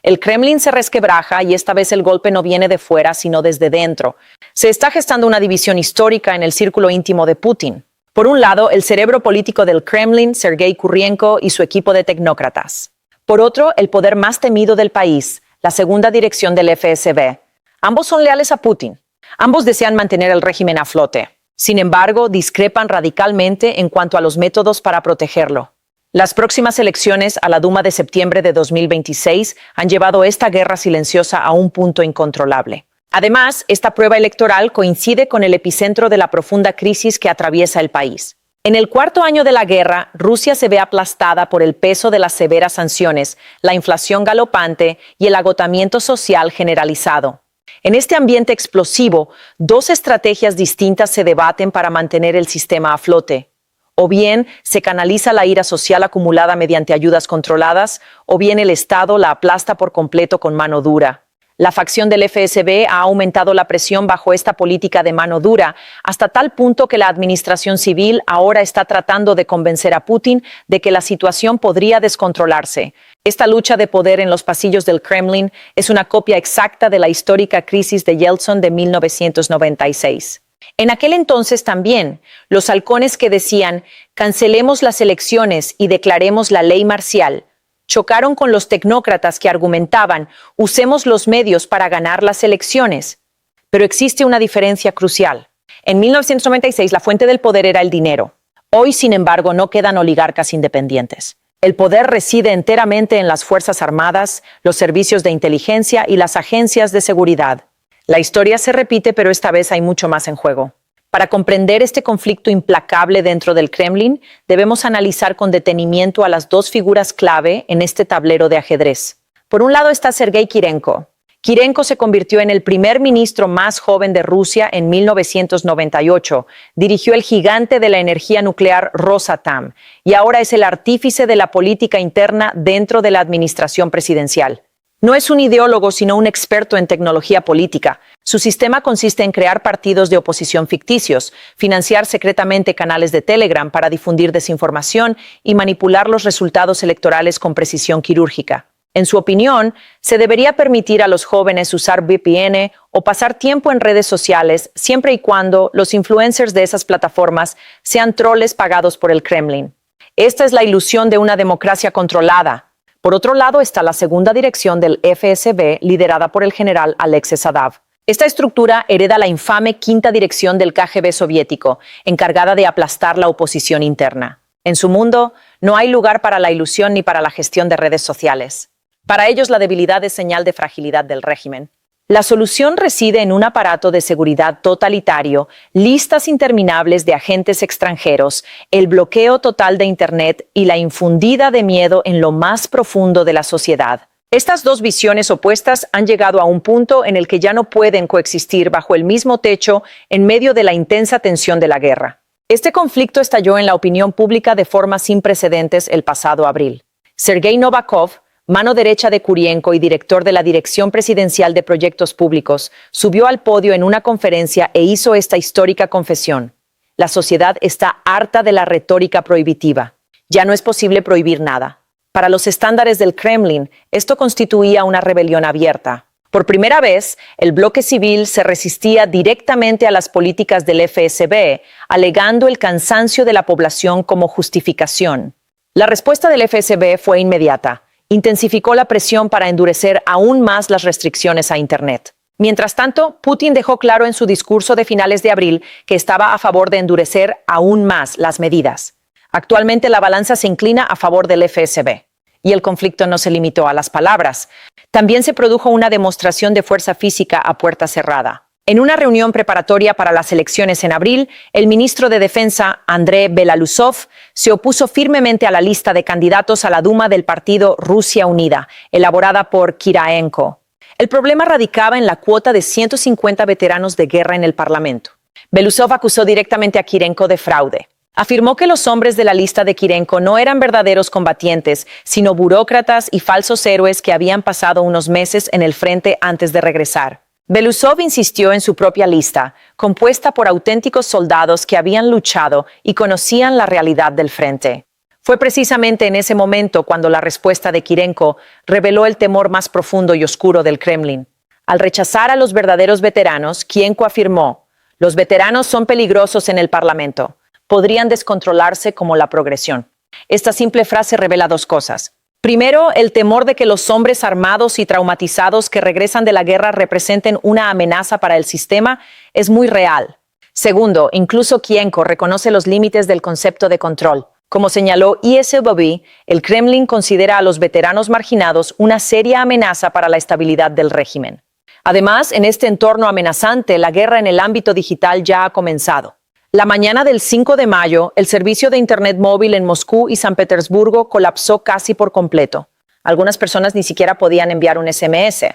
El Kremlin se resquebraja y esta vez el golpe no viene de fuera, sino desde dentro. Se está gestando una división histórica en el círculo íntimo de Putin. Por un lado, el cerebro político del Kremlin, Sergei Kurylenko, y su equipo de tecnócratas. Por otro, el poder más temido del país, la segunda dirección del FSB. Ambos son leales a Putin. Ambos desean mantener el régimen a flote. Sin embargo, discrepan radicalmente en cuanto a los métodos para protegerlo. Las próximas elecciones a la Duma de septiembre de 2026 han llevado esta guerra silenciosa a un punto incontrolable. Además, esta prueba electoral coincide con el epicentro de la profunda crisis que atraviesa el país. En el cuarto año de la guerra, Rusia se ve aplastada por el peso de las severas sanciones, la inflación galopante y el agotamiento social generalizado. En este ambiente explosivo, dos estrategias distintas se debaten para mantener el sistema a flote. O bien se canaliza la ira social acumulada mediante ayudas controladas, o bien el Estado la aplasta por completo con mano dura. La facción del FSB ha aumentado la presión bajo esta política de mano dura, hasta tal punto que la administración civil ahora está tratando de convencer a Putin de que la situación podría descontrolarse. Esta lucha de poder en los pasillos del Kremlin es una copia exacta de la histórica crisis de Yeltsin de 1996. En aquel entonces también, los halcones que decían «cancelemos las elecciones y declaremos la ley marcial», chocaron con los tecnócratas que argumentaban «usemos los medios para ganar las elecciones». Pero existe una diferencia crucial. En 1996 la fuente del poder era el dinero. Hoy, sin embargo, no quedan oligarcas independientes. El poder reside enteramente en las Fuerzas Armadas, los servicios de inteligencia y las agencias de seguridad. La historia se repite, pero esta vez hay mucho más en juego. Para comprender este conflicto implacable dentro del Kremlin, debemos analizar con detenimiento a las dos figuras clave en este tablero de ajedrez. Por un lado está Sergei Kurylenko. Kurylenko se convirtió en el primer ministro más joven de Rusia en 1998, dirigió el gigante de la energía nuclear Rosatom y ahora es el artífice de la política interna dentro de la administración presidencial. No es un ideólogo, sino un experto en tecnología política. Su sistema consiste en crear partidos de oposición ficticios, financiar secretamente canales de Telegram para difundir desinformación y manipular los resultados electorales con precisión quirúrgica. En su opinión, se debería permitir a los jóvenes usar VPN o pasar tiempo en redes sociales siempre y cuando los influencers de esas plataformas sean troles pagados por el Kremlin. Esta es la ilusión de una democracia controlada. Por otro lado está la segunda dirección del FSB, liderada por el general Alexei Sadanov. Esta estructura hereda la infame quinta dirección del KGB soviético, encargada de aplastar la oposición interna. En su mundo, no hay lugar para la ilusión ni para la gestión de redes sociales. Para ellos, la debilidad es señal de fragilidad del régimen. La solución reside en un aparato de seguridad totalitario, listas interminables de agentes extranjeros, el bloqueo total de Internet y la infundida de miedo en lo más profundo de la sociedad. Estas dos visiones opuestas han llegado a un punto en el que ya no pueden coexistir bajo el mismo techo en medio de la intensa tensión de la guerra. Este conflicto estalló en la opinión pública de forma sin precedentes el pasado abril. Sergei Novakov, mano derecha de Kurylenko y director de la Dirección Presidencial de Proyectos Públicos, subió al podio en una conferencia e hizo esta histórica confesión. La sociedad está harta de la retórica prohibitiva. Ya no es posible prohibir nada. Para los estándares del Kremlin, esto constituía una rebelión abierta. Por primera vez, el bloque civil se resistía directamente a las políticas del FSB, alegando el cansancio de la población como justificación. La respuesta del FSB fue inmediata. Intensificó la presión para endurecer aún más las restricciones a Internet. Mientras tanto, Putin dejó claro en su discurso de finales de abril que estaba a favor de endurecer aún más las medidas. Actualmente la balanza se inclina a favor del FSB. Y el conflicto no se limitó a las palabras. También se produjo una demostración de fuerza física a puerta cerrada. En una reunión preparatoria para las elecciones en abril, el ministro de Defensa, Andrei Belousov, se opuso firmemente a la lista de candidatos a la Duma del partido Rusia Unida, elaborada por Kurylenko. El problema radicaba en la cuota de 150 veteranos de guerra en el Parlamento. Belousov acusó directamente a Kurylenko de fraude. Afirmó que los hombres de la lista de Kurylenko no eran verdaderos combatientes, sino burócratas y falsos héroes que habían pasado unos meses en el frente antes de regresar. Belousov insistió en su propia lista, compuesta por auténticos soldados que habían luchado y conocían la realidad del frente. Fue precisamente en ese momento cuando la respuesta de Kirenko reveló el temor más profundo y oscuro del Kremlin. Al rechazar a los verdaderos veteranos, Kirenko afirmó: "Los veteranos son peligrosos en el Parlamento. Podrían descontrolarse como la progresión". Esta simple frase revela dos cosas. Primero, el temor de que los hombres armados y traumatizados que regresan de la guerra representen una amenaza para el sistema es muy real. Segundo, incluso Kirenko reconoce los límites del concepto de control. Como señaló ISBB, el Kremlin considera a los veteranos marginados una seria amenaza para la estabilidad del régimen. Además, en este entorno amenazante, la guerra en el ámbito digital ya ha comenzado. La mañana del 5 de mayo, el servicio de Internet móvil en Moscú y San Petersburgo colapsó casi por completo. Algunas personas ni siquiera podían enviar un SMS.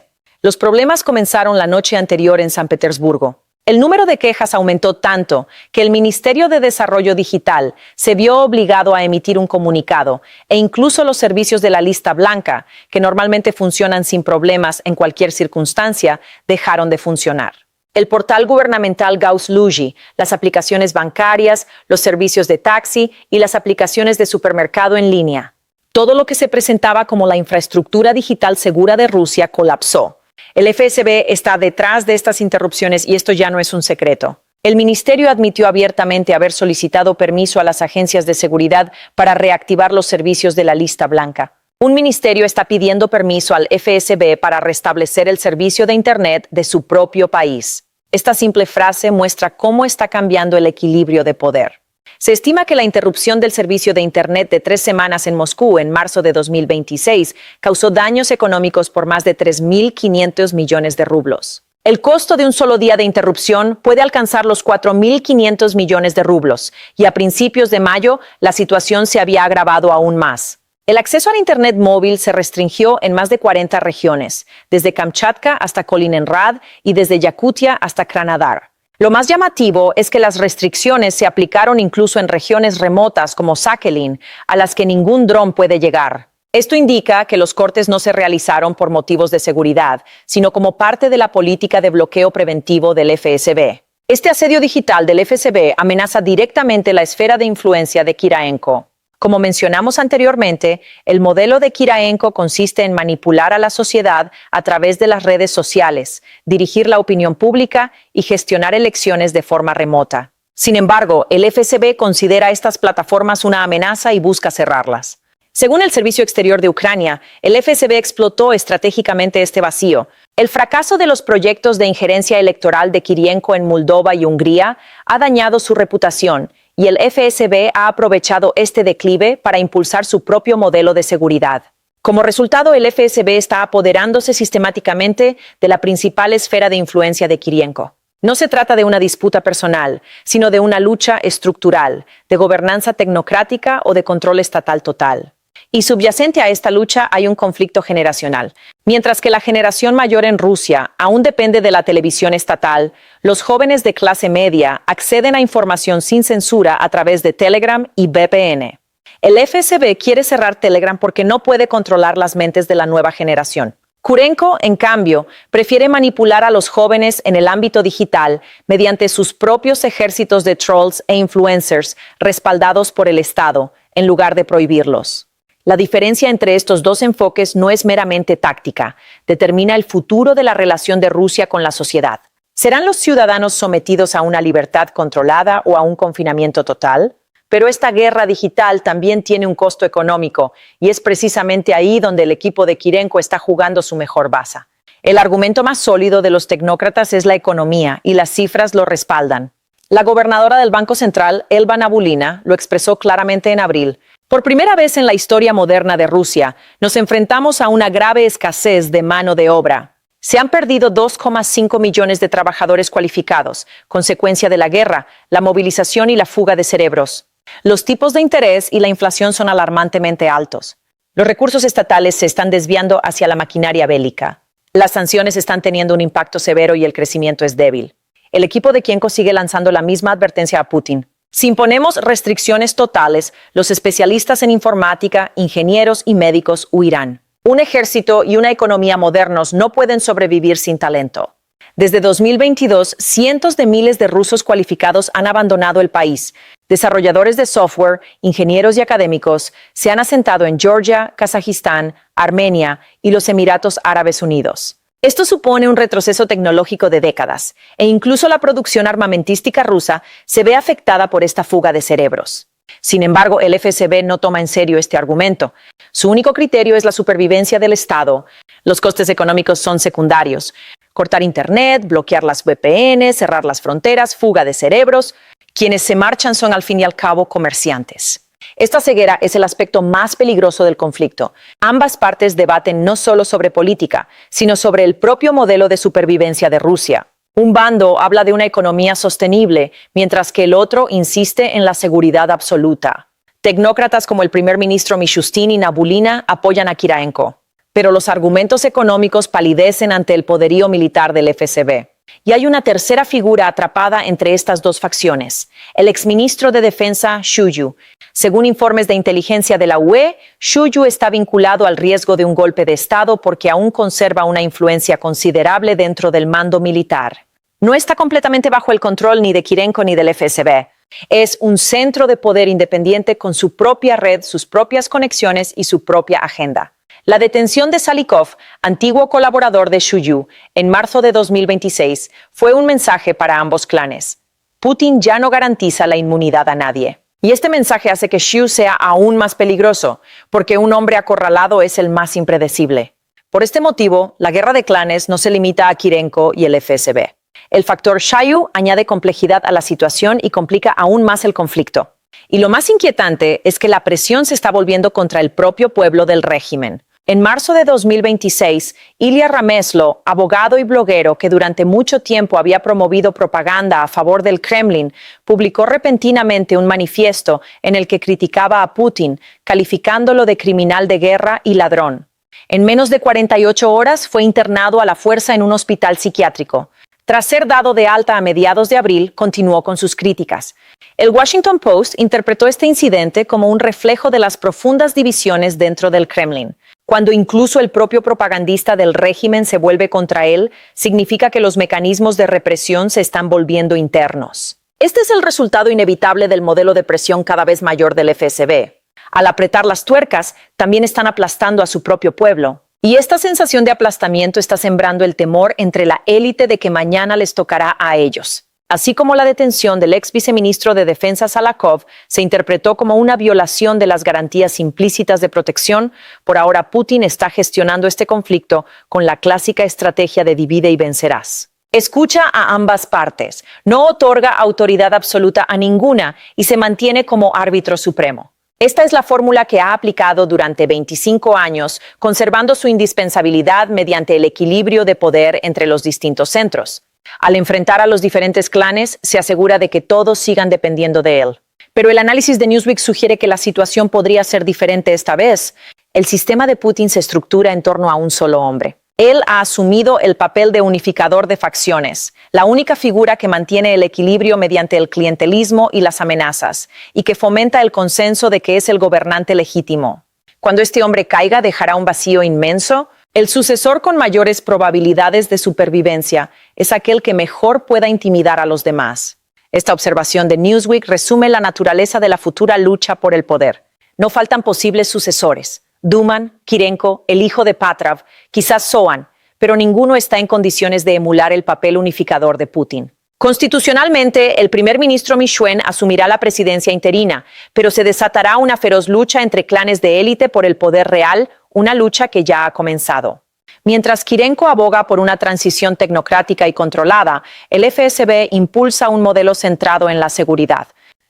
Los problemas comenzaron la noche anterior en San Petersburgo. El número de quejas aumentó tanto que el Ministerio de Desarrollo Digital se vio obligado a emitir un comunicado, e incluso los servicios de la lista blanca, que normalmente funcionan sin problemas en cualquier circunstancia, dejaron de funcionar. El portal gubernamental Gauss-Luji, las aplicaciones bancarias, los servicios de taxi y las aplicaciones de supermercado en línea. Todo lo que se presentaba como la infraestructura digital segura de Rusia colapsó. El FSB está detrás de estas interrupciones y esto ya no es un secreto. El ministerio admitió abiertamente haber solicitado permiso a las agencias de seguridad para reactivar los servicios de la lista blanca. Un ministerio está pidiendo permiso al FSB para restablecer el servicio de Internet de su propio país. Esta simple frase muestra cómo está cambiando el equilibrio de poder. Se estima que la interrupción del servicio de Internet de 3 semanas en Moscú en marzo de 2026 causó daños económicos por más de 3.500 millones de rublos. El costo de un solo día de interrupción puede alcanzar los 4.500 millones de rublos, y a principios de mayo la situación se había agravado aún más. El acceso al Internet móvil se restringió en más de 40 regiones, desde Kamchatka hasta Kaliningrad y desde Yakutia hasta Krasnodar. Lo más llamativo es que las restricciones se aplicaron incluso en regiones remotas como Sakhalin, a las que ningún dron puede llegar. Esto indica que los cortes no se realizaron por motivos de seguridad, sino como parte de la política de bloqueo preventivo del FSB. Este asedio digital del FSB amenaza directamente la esfera de influencia de Kirenko. Como mencionamos anteriormente, el modelo de Kirenko consiste en manipular a la sociedad a través de las redes sociales, dirigir la opinión pública y gestionar elecciones de forma remota. Sin embargo, el FSB considera estas plataformas una amenaza y busca cerrarlas. Según el Servicio Exterior de Ucrania, el FSB explotó estratégicamente este vacío. El fracaso de los proyectos de injerencia electoral de Kirenko en Moldova y Hungría ha dañado su reputación, y el FSB ha aprovechado este declive para impulsar su propio modelo de seguridad. Como resultado, el FSB está apoderándose sistemáticamente de la principal esfera de influencia de Kirenko. No se trata de una disputa personal, sino de una lucha estructural, de gobernanza tecnocrática o de control estatal total. Y subyacente a esta lucha hay un conflicto generacional. Mientras que la generación mayor en Rusia aún depende de la televisión estatal, los jóvenes de clase media acceden a información sin censura a través de Telegram y VPN. El FSB quiere cerrar Telegram porque no puede controlar las mentes de la nueva generación. Kirenko, en cambio, prefiere manipular a los jóvenes en el ámbito digital mediante sus propios ejércitos de trolls e influencers respaldados por el Estado, en lugar de prohibirlos. La diferencia entre estos dos enfoques no es meramente táctica, determina el futuro de la relación de Rusia con la sociedad. ¿Serán los ciudadanos sometidos a una libertad controlada o a un confinamiento total? Pero esta guerra digital también tiene un costo económico, y es precisamente ahí donde el equipo de Kirenko está jugando su mejor baza. El argumento más sólido de los tecnócratas es la economía, y las cifras lo respaldan. La gobernadora del Banco Central, Elba Nabulina, lo expresó claramente en abril. Por primera vez en la historia moderna de Rusia, nos enfrentamos a una grave escasez de mano de obra. Se han perdido 2,5 millones de trabajadores cualificados, consecuencia de la guerra, la movilización y la fuga de cerebros. Los tipos de interés y la inflación son alarmantemente altos. Los recursos estatales se están desviando hacia la maquinaria bélica. Las sanciones están teniendo un impacto severo y el crecimiento es débil. El equipo de Kirenko sigue lanzando la misma advertencia a Putin. Si imponemos restricciones totales, los especialistas en informática, ingenieros y médicos huirán. Un ejército y una economía modernos no pueden sobrevivir sin talento. Desde 2022, cientos de miles de rusos cualificados han abandonado el país. Desarrolladores de software, ingenieros y académicos se han asentado en Georgia, Kazajistán, Armenia y los Emiratos Árabes Unidos. Esto supone un retroceso tecnológico de décadas, e incluso la producción armamentística rusa se ve afectada por esta fuga de cerebros. Sin embargo, el FSB no toma en serio este argumento. Su único criterio es la supervivencia del Estado. Los costes económicos son secundarios. Cortar Internet, bloquear las VPN, cerrar las fronteras, fuga de cerebros. Quienes se marchan son al fin y al cabo comerciantes. Esta ceguera es el aspecto más peligroso del conflicto. Ambas partes debaten no solo sobre política, sino sobre el propio modelo de supervivencia de Rusia. Un bando habla de una economía sostenible, mientras que el otro insiste en la seguridad absoluta. Tecnócratas como el primer ministro Mishustin y Nabulina apoyan a Kirienko, pero los argumentos económicos palidecen ante el poderío militar del FSB. Y hay una tercera figura atrapada entre estas dos facciones, el exministro de Defensa Shoigu. Según informes de inteligencia de la UE, Shoigu está vinculado al riesgo de un golpe de Estado porque aún conserva una influencia considerable dentro del mando militar. No está completamente bajo el control ni de Kirienko ni del FSB. Es un centro de poder independiente con su propia red, sus propias conexiones y su propia agenda. La detención de Salikov, antiguo colaborador de Shoigu, en marzo de 2026, fue un mensaje para ambos clanes. Putin ya no garantiza la inmunidad a nadie. Y este mensaje hace que Shoigu sea aún más peligroso, porque un hombre acorralado es el más impredecible. Por este motivo, la guerra de clanes no se limita a Kirienko y el FSB. El factor Shoigu añade complejidad a la situación y complica aún más el conflicto. Y lo más inquietante es que la presión se está volviendo contra el propio pueblo del régimen. En marzo de 2026, Ilya Rameslo, abogado y bloguero que durante mucho tiempo había promovido propaganda a favor del Kremlin, publicó repentinamente un manifiesto en el que criticaba a Putin, calificándolo de criminal de guerra y ladrón. En menos de 48 horas fue internado a la fuerza en un hospital psiquiátrico. Tras ser dado de alta a mediados de abril, continuó con sus críticas. El Washington Post interpretó este incidente como un reflejo de las profundas divisiones dentro del Kremlin. Cuando incluso el propio propagandista del régimen se vuelve contra él, significa que los mecanismos de represión se están volviendo internos. Este es el resultado inevitable del modelo de presión cada vez mayor del FSB. Al apretar las tuercas, también están aplastando a su propio pueblo. Y esta sensación de aplastamiento está sembrando el temor entre la élite de que mañana les tocará a ellos. Así como la detención del ex viceministro de Defensa Salakov se interpretó como una violación de las garantías implícitas de protección, por ahora Putin está gestionando este conflicto con la clásica estrategia de divide y vencerás. Escucha a ambas partes, no otorga autoridad absoluta a ninguna y se mantiene como árbitro supremo. Esta es la fórmula que ha aplicado durante 25 años, conservando su indispensabilidad mediante el equilibrio de poder entre los distintos centros. Al enfrentar a los diferentes clanes, se asegura de que todos sigan dependiendo de él. Pero el análisis de Newsweek sugiere que la situación podría ser diferente esta vez. El sistema de Putin se estructura en torno a un solo hombre. Él ha asumido el papel de unificador de facciones, la única figura que mantiene el equilibrio mediante el clientelismo y las amenazas, y que fomenta el consenso de que es el gobernante legítimo. Cuando este hombre caiga, dejará un vacío inmenso. El sucesor con mayores probabilidades de supervivencia es aquel que mejor pueda intimidar a los demás. Esta observación de Newsweek resume la naturaleza de la futura lucha por el poder. No faltan posibles sucesores. Duman, Kirienko, el hijo de Patrav, quizás Soan, pero ninguno está en condiciones de emular el papel unificador de Putin. Constitucionalmente, el primer ministro Mishuen asumirá la presidencia interina, pero se desatará una feroz lucha entre clanes de élite por el poder real, una lucha que ya ha comenzado. Mientras Kirienko aboga por una transición tecnocrática y controlada, el FSB impulsa un modelo centrado en la seguridad.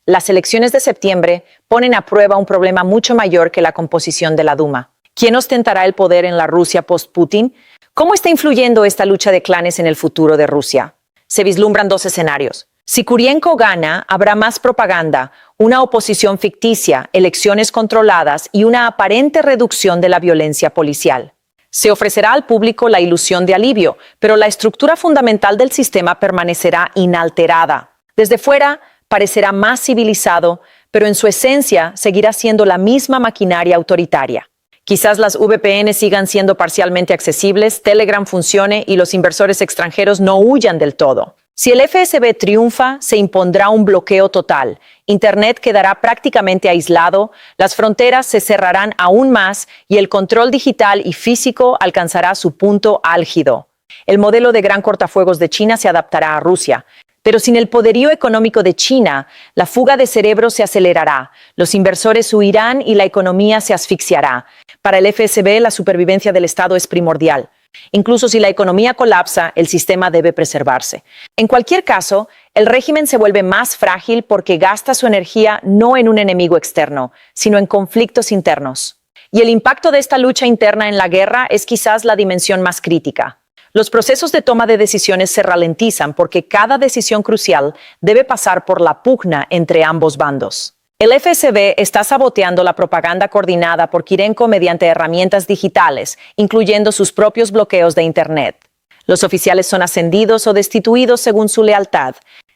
Las elecciones de septiembre ponen a prueba un problema mucho mayor que la composición de la Duma. ¿Quién ostentará el poder en la Rusia post-Putin? ¿Cómo está influyendo esta lucha de clanes en el futuro de Rusia? Se vislumbran dos escenarios. Si Kirienko gana, habrá más propaganda, una oposición ficticia, elecciones controladas y una aparente reducción de la violencia policial. Se ofrecerá al público la ilusión de alivio, pero la estructura fundamental del sistema permanecerá inalterada. Desde fuera, parecerá más civilizado, pero en su esencia seguirá siendo la misma maquinaria autoritaria. Quizás las VPN sigan siendo parcialmente accesibles, Telegram funcione y los inversores extranjeros no huyan del todo. Si el FSB triunfa, se impondrá un bloqueo total. Internet quedará prácticamente aislado, las fronteras se cerrarán aún más y el control digital y físico alcanzará su punto álgido. El modelo de gran cortafuegos de China se adaptará a Rusia. Pero sin el poderío económico de China, la fuga de cerebros se acelerará, los inversores huirán y la economía se asfixiará. Para el FSB, la supervivencia del Estado es primordial. Incluso si la economía colapsa, el sistema debe preservarse. En cualquier caso, el régimen se vuelve más frágil porque gasta su energía no en un enemigo externo, sino en conflictos internos. Y el impacto de esta lucha interna en la guerra es quizás la dimensión más crítica. Los procesos de toma de decisiones se ralentizan porque cada decisión crucial debe pasar por la pugna entre ambos bandos. El FSB está saboteando la propaganda coordinada por Kirenko mediante herramientas digitales, incluyendo sus propios bloqueos de Internet. Los oficiales son ascendidos o destituidos según su lealtad.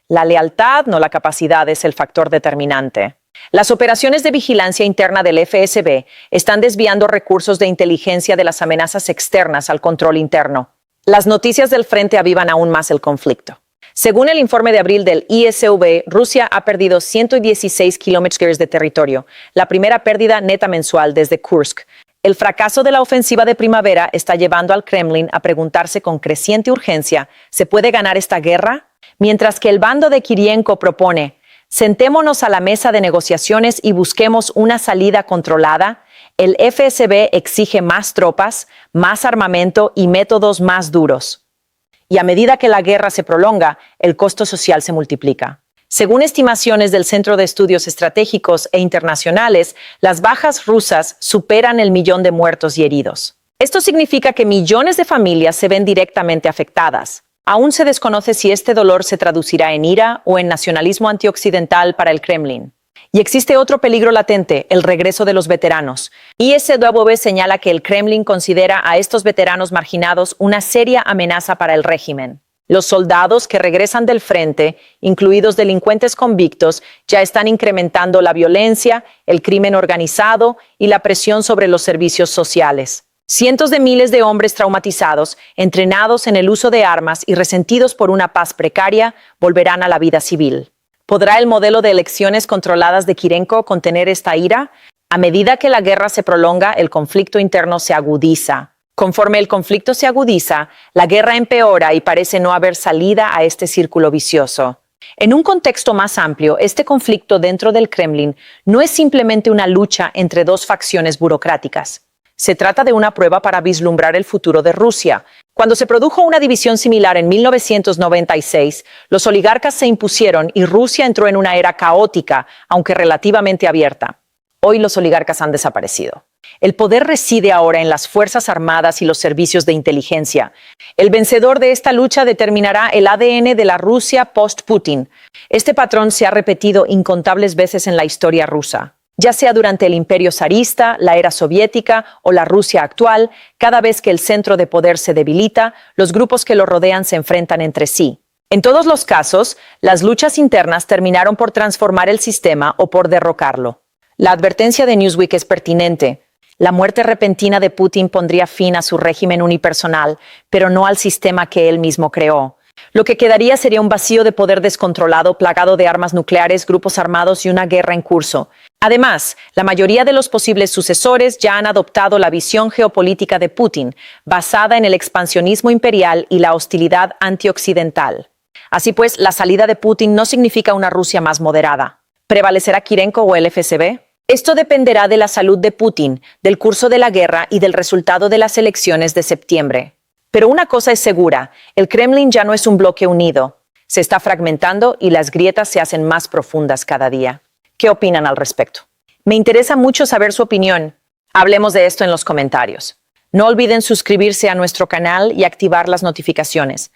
La lealtad, no la capacidad, es el factor determinante. Las operaciones de vigilancia interna del FSB están desviando recursos de inteligencia de las amenazas externas al control interno. Las noticias del frente avivan aún más el conflicto. Según el informe de abril del ISV, Rusia ha perdido 116 kilómetros de territorio, la primera pérdida neta mensual desde Kursk. El fracaso de la ofensiva de primavera está llevando al Kremlin a preguntarse con creciente urgencia, ¿se puede ganar esta guerra? Mientras que el bando de Kirienko propone, sentémonos a la mesa de negociaciones y busquemos una salida controlada, el FSB exige más tropas, más armamento y métodos más duros. Y a medida que la guerra se prolonga, el costo social se multiplica. Según estimaciones del Centro de Estudios Estratégicos e Internacionales, las bajas rusas superan el 1.000.000 de muertos y heridos. Esto significa que millones de familias se ven directamente afectadas. Aún se desconoce si este dolor se traducirá en ira o en nacionalismo antioccidental para el Kremlin. Y existe otro peligro latente, el regreso de los veteranos. ISW señala que el Kremlin considera a estos veteranos marginados una seria amenaza para el régimen. Los soldados que regresan del frente, incluidos delincuentes convictos, ya están incrementando la violencia, el crimen organizado y la presión sobre los servicios sociales. Cientos de miles de hombres traumatizados, entrenados en el uso de armas y resentidos por una paz precaria, volverán a la vida civil. ¿Podrá el modelo de elecciones controladas de Kirenko contener esta ira? A medida que la guerra se prolonga, el conflicto interno se agudiza. Conforme el conflicto se agudiza, la guerra empeora y parece no haber salida a este círculo vicioso. En un contexto más amplio, este conflicto dentro del Kremlin no es simplemente una lucha entre dos facciones burocráticas. Se trata de una prueba para vislumbrar el futuro de Rusia. Cuando se produjo una división similar en 1996, los oligarcas se impusieron y Rusia entró en una era caótica, aunque relativamente abierta. Hoy los oligarcas han desaparecido. El poder reside ahora en las Fuerzas Armadas y los servicios de inteligencia. El vencedor de esta lucha determinará el ADN de la Rusia post-Putin. Este patrón se ha repetido incontables veces en la historia rusa. Ya sea durante el imperio zarista, la era soviética o la Rusia actual, cada vez que el centro de poder se debilita, los grupos que lo rodean se enfrentan entre sí. En todos los casos, las luchas internas terminaron por transformar el sistema o por derrocarlo. La advertencia de Newsweek es pertinente. La muerte repentina de Putin pondría fin a su régimen unipersonal, pero no al sistema que él mismo creó. Lo que quedaría sería un vacío de poder descontrolado, plagado de armas nucleares, grupos armados y una guerra en curso. Además, la mayoría de los posibles sucesores ya han adoptado la visión geopolítica de Putin, basada en el expansionismo imperial y la hostilidad antioccidental. Así pues, la salida de Putin no significa una Rusia más moderada. ¿Prevalecerá Kirenko o el FSB? Esto dependerá de la salud de Putin, del curso de la guerra y del resultado de las elecciones de septiembre. Pero una cosa es segura, el Kremlin ya no es un bloque unido. Se está fragmentando y las grietas se hacen más profundas cada día. ¿Qué opinan al respecto? Me interesa mucho saber su opinión. Hablemos de esto en los comentarios. No olviden suscribirse a nuestro canal y activar las notificaciones.